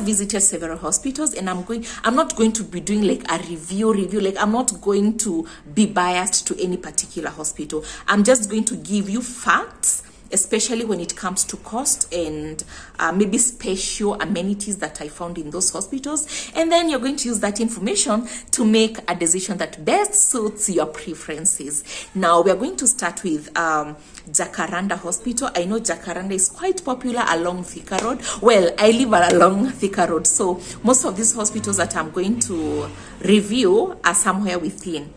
visited several hospitals, and I'm not going to be doing like a review, like I'm not going to be biased to any particular hospital. I'm just going to give you facts, especially when it comes to cost and maybe special amenities that I found in those hospitals. And then you're going to use that information to make a decision that best suits your preferences. Now, we are going to start with Jacaranda Hospital. I know Jacaranda is quite popular along Thika Road. Well, I live along Thika Road, so most of these hospitals that I'm going to review are somewhere within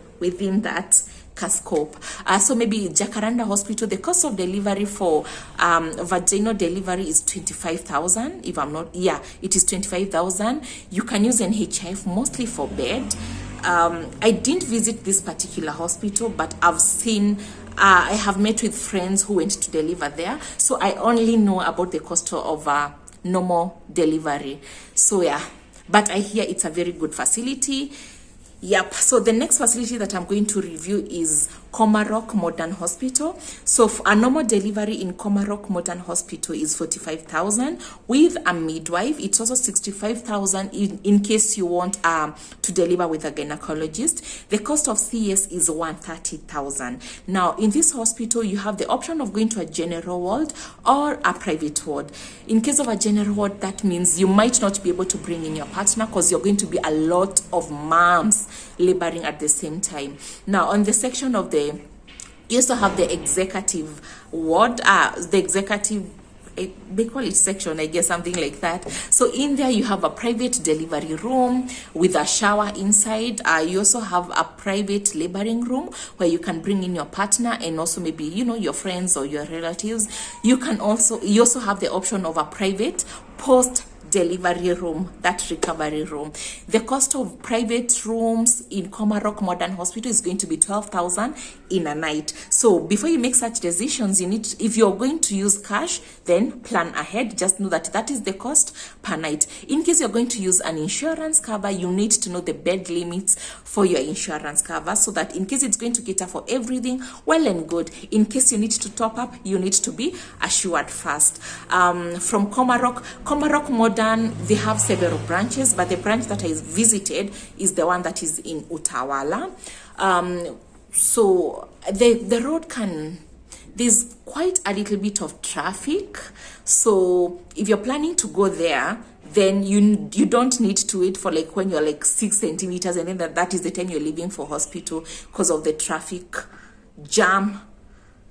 that scope. So maybe Jacaranda Hospital, the cost of delivery for vaginal delivery is 25,000. If I'm not, yeah, it is 25,000. You can use NHIF mostly for bed. I didn't visit this particular hospital, but I've seen, I have met with friends who went to deliver there, so I only know about the cost of normal delivery. So yeah, but I hear it's a very good facility. Yep. So the next facility that I'm going to review is Comarch Modern Hospital. So for a normal delivery in Comarch Modern Hospital is 45,000 with a midwife. It's also 65,000 in case you want to deliver with a gynecologist. The cost of CS is 130,000. Now in this hospital you have the option of going to a general ward or a private ward. In case of a general ward, that means you might not be able to bring in your partner because you're going to be a lot of moms laboring at the same time. Now on the section of you also have the executive ward, the executive, they call it section, I guess, something like that. So in there you have a private delivery room with a shower inside. You also have a private laboring room where you can bring in your partner and also maybe, you know, your friends or your relatives. You also have the option of a private post delivery room, that recovery room. The cost of private rooms in Comarch Modern Hospital is going to be 12,000 in a night. So before you make such decisions, you need, if you're going to use cash, then plan ahead. Just know that that is the cost per night. In case you're going to use an insurance cover, you need to know the bed limits for your insurance cover, so that in case it's going to cater for everything, well and good. In case you need to top up, you need to be assured first. From Comarch Modern, they have several branches, but the branch that I visited is the one that is in Utawala. So the road there's quite a little bit of traffic. So if you're planning to go there, then you don't need to wait for like when you're like 6 centimeters and then that is the time you're leaving for hospital because of the traffic jam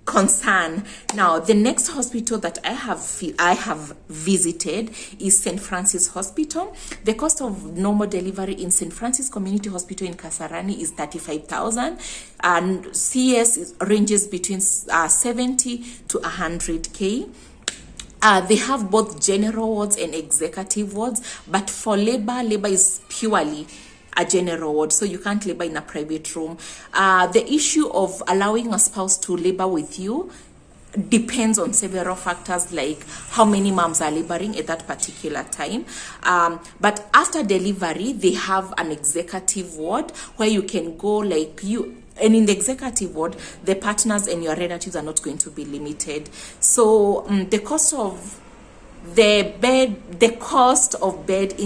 concern. Now the next hospital that I have visited is St. Francis Hospital. The cost of normal delivery in St. Francis Community Hospital in Kasarani is 35,000, and CS ranges between 70 to 100k. They have both general wards and executive wards, but for labor is purely a general ward, so you can't labor in a private room. The issue of allowing a spouse to labor with you depends on several factors, like how many moms are laboring at that particular time. But after delivery, they have an executive ward where you can go like you. And in the executive ward, the partners and your relatives are not going to be limited. So the cost of bed in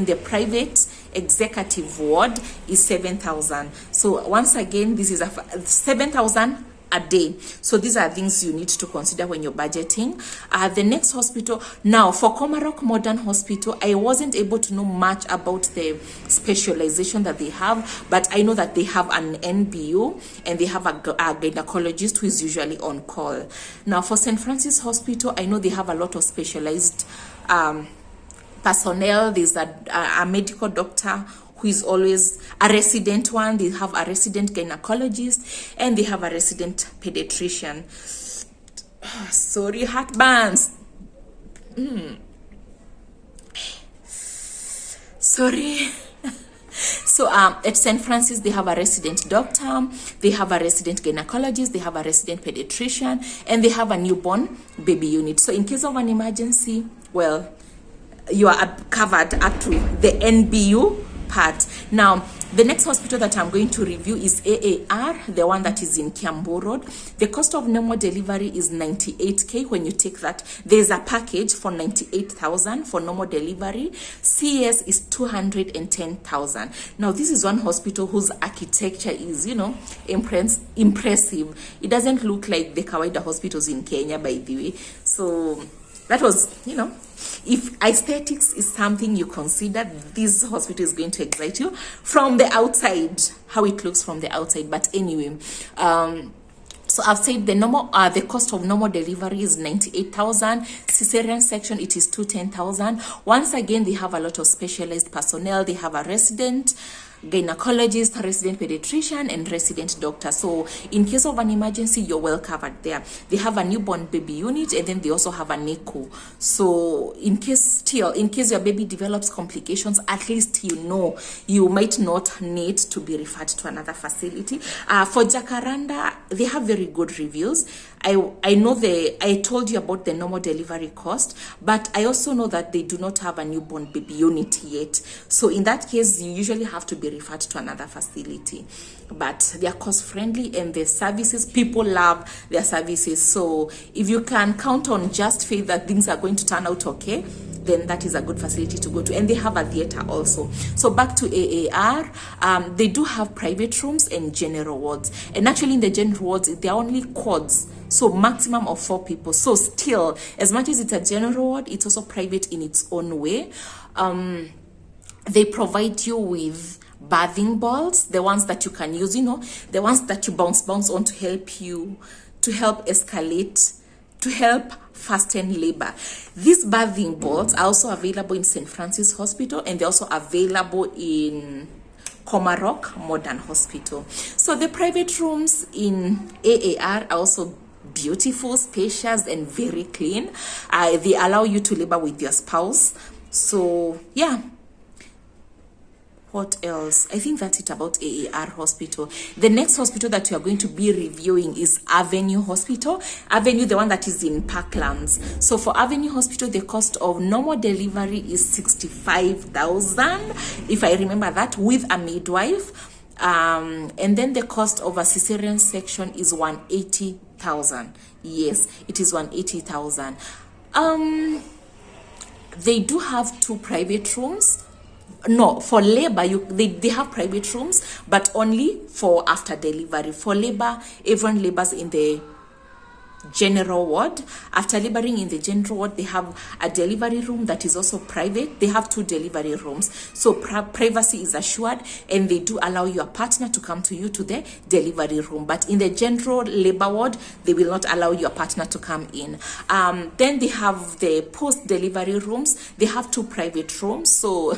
the private executive ward is 7,000. So once again, this is 7,000 a day. So these are things you need to consider when you're budgeting. The next hospital, now for Comarch Modern Hospital, I wasn't able to know much about the specialization that they have, but I know that they have an NBU and they have a gynecologist who is usually on call. Now for St. Francis Hospital, I know they have a lot of specialized personnel. There's a medical doctor who is always a resident one. They have a resident gynecologist and they have a resident pediatrician. Sorry, heartburns. Sorry. So at St. Francis, they have a resident doctor, they have a resident gynecologist, they have a resident pediatrician, and they have a newborn baby unit. So in case of an emergency, well, you are covered up to the NBU part. Now, The next hospital that I'm going to review is AAR, the one that is in Kiambu Road. The cost of normal delivery is 98k. When you take that, there's a package for 98,000 for normal delivery. CS is 210,000. Now, this is one hospital whose architecture is, you know, impressive. It doesn't look like the kawaida hospitals in Kenya, by the way. So that was, you know, if aesthetics is something you consider, this hospital is going to excite you from the outside, how it looks from the outside. But anyway, so I've said the cost of normal delivery is 98,000. Cesarean section, it is 210,000. Once again, they have a lot of specialized personnel. They have a resident gynecologist, resident pediatrician, and resident doctor. So in case of an emergency, you're well covered there. They have a newborn baby unit, and then they also have a NICU. So in case your baby develops complications, at least you know you might not need to be referred to another facility. For Jacaranda, they have very good reviews. I know I told you about the normal delivery cost, but I also know that they do not have a newborn baby unit yet. So in that case, you usually have to be referred to another facility. But they are cost friendly, and the services, people love their services. So if you can count on just faith that things are going to turn out okay, then that is a good facility to go to. And they have a theater also. So back to AAR, they do have private rooms and general wards. And actually in the general wards, there are only quads. So maximum of 4 people. So still, as much as it's a general ward, it's also private in its own way. They provide you with bathing balls, the ones that you can use, you know, the ones that you bounce on to help escalate, to help fasten labor. These bathing balls are also available in St. Francis Hospital, and they're also available in Comarch Modern Hospital. So the private rooms in AAR are also beautiful, spacious, and very clean. They allow you to labor with your spouse. So yeah. What else? I think that's it about AAR Hospital. The next hospital that we are going to be reviewing is Avenue Hospital. Avenue, the one that is in Parklands. So for Avenue Hospital, the cost of normal delivery is 65,000, if I remember that, with a midwife. And then the cost of a cesarean section is 180,000. Yes, it is 180,000. They do have 2 private rooms. No, for labor, they have private rooms, but only for after delivery. For labor, everyone labors in the general ward. After laboring in the general ward, they have a delivery room that is also private. They have 2 delivery rooms, so privacy is assured, and they do allow your partner to come to you to the delivery room. But in the general labor ward, they will not allow your partner to come in. Then they have the post-delivery rooms. They have 2 private rooms. So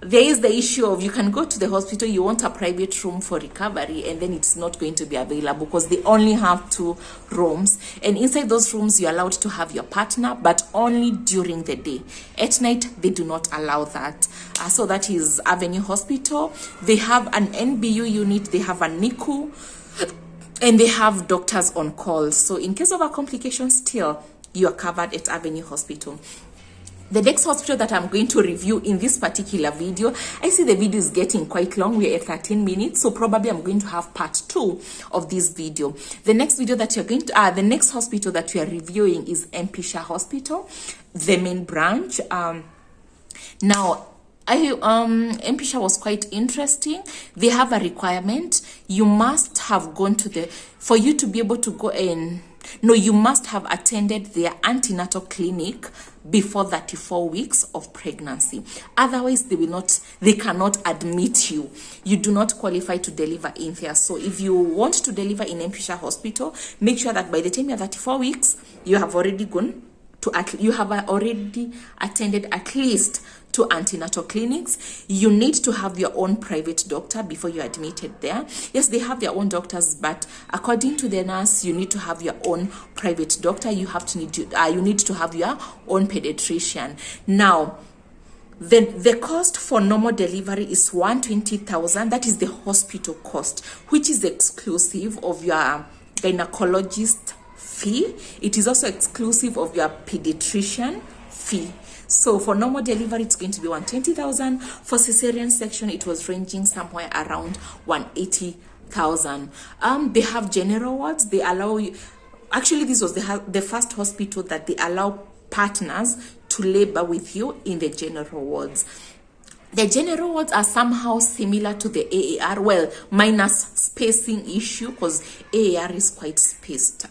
there is the issue of, you can go to the hospital, you want a private room for recovery, and then it's not going to be available because they only have 2 rooms. And inside those rooms, you're allowed to have your partner, but only during the day. At night, they do not allow that. So that is Avenue Hospital. They have an NBU unit, they have a NICU, and they have doctors on call. So in case of a complication, still, you are covered at Avenue Hospital. The next hospital that I'm going to review in this particular video, I see the video is getting quite long. We're at 13 minutes, so probably I'm going to have part 2 of this video. The next video that you're going to, the next hospital that we are reviewing is Mpisha Hospital, the main branch. Now, Mpisha was quite interesting. They have a requirement. You must have gone to for you to be able to go in. No, you must have attended their antenatal clinic before 34 weeks of pregnancy. Otherwise, they cannot admit you. You do not qualify to deliver in there. So if you want to deliver in Mpisha Hospital, make sure that by the time you're 34 weeks, you have already attended at least 2 antenatal clinics. You need to have your own private doctor before you're admitted there. Yes, they have their own doctors, but according to the nurse, you need to have your own private doctor. You need to have your own pediatrician. Now, the cost for normal delivery is 120,000. That is the hospital cost, which is exclusive of your gynecologist fee. It is also exclusive of your pediatrician fee. So for normal delivery, it's going to be 120,000. For cesarean section, it was ranging somewhere around 180,000. They have general wards. They allow you, actually this was the first hospital that they allow partners to labor with you in the general wards. The general wards are somehow similar to the AAR, well, minus spacing issue, because AAR is quite spaced.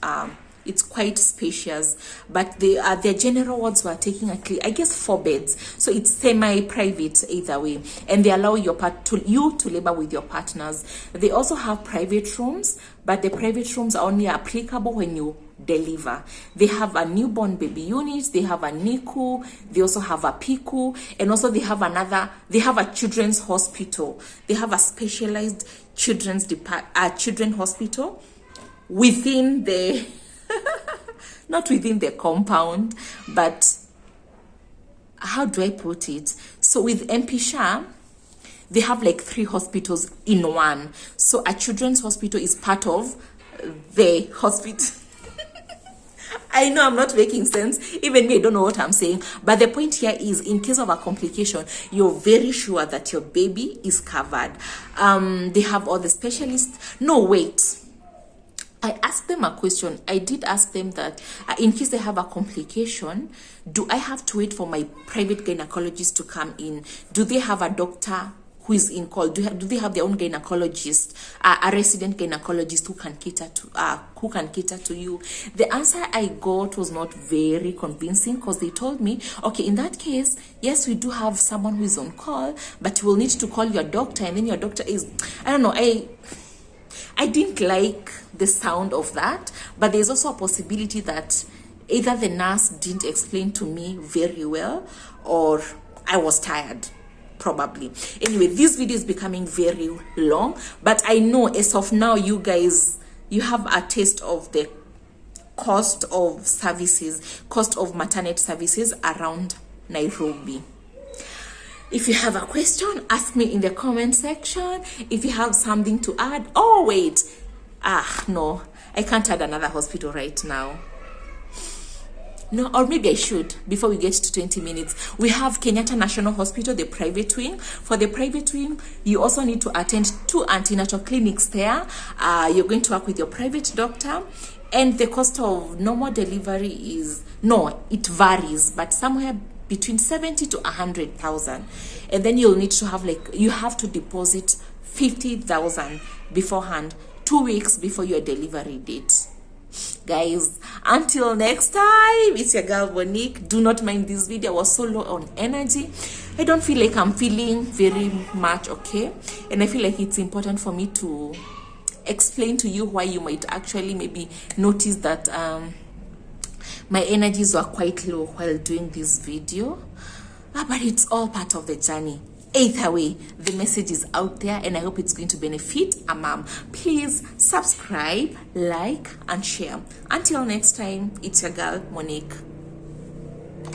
It's quite spacious, but their general wards were taking I guess 4 beds, so it's semi-private either way, and they allow you to labor with your partners. They also have private rooms, but the private rooms are only applicable when you deliver. They have a newborn baby unit, they have a NICU, they also have a PICU, and also they have a children's hospital. They have a specialized children's hospital within the not within the compound, but how do I put it? So with MP-SHA, they have like 3 hospitals in one. So a children's hospital is part of the hospital. I know I'm not making sense. Even me, I don't know what I'm saying. But the point here is, in case of a complication, you're very sure that your baby is covered. They have all the specialists. No, wait. I asked them a question. I did ask them that in case they have a complication, do I have to wait for my private gynecologist to come in? Do they have a doctor who is in call? Do they have their own gynecologist, a resident gynecologist who can cater to you? The answer I got was not very convincing, because they told me, okay, in that case, yes, we do have someone who is on call, but you will need to call your doctor, and then your doctor is, I don't know, I didn't like the sound of that, but there's also a possibility that either the nurse didn't explain to me very well, or I was tired, probably. Anyway, this video is becoming very long, but I know as of now, you guys, you have a taste of the cost of maternity services around Nairobi. If you have a question, ask me in the comment section. If you have something to add. Oh, wait. No. I can't add another hospital right now. No, or maybe I should before we get to 20 minutes. We have Kenyatta National Hospital, the private wing. For the private wing, you also need to attend 2 antenatal clinics there. You're going to work with your private doctor. And the cost of normal delivery is, no, it varies, but somewhere between 70 to 100,000, and then you'll need to have you have to deposit 50,000 beforehand, 2 weeks before your delivery date. Guys, until next time, it's your girl Monique. Do not mind this video, I was so low on energy. I don't feel like I'm feeling very much okay, and I feel like it's important for me to explain to you why you might actually maybe notice that my energies were quite low while doing this video, but it's all part of the journey. Either way, the message is out there, and I hope it's going to benefit a mom. Please subscribe, like, and share. Until next time, it's your girl Monique.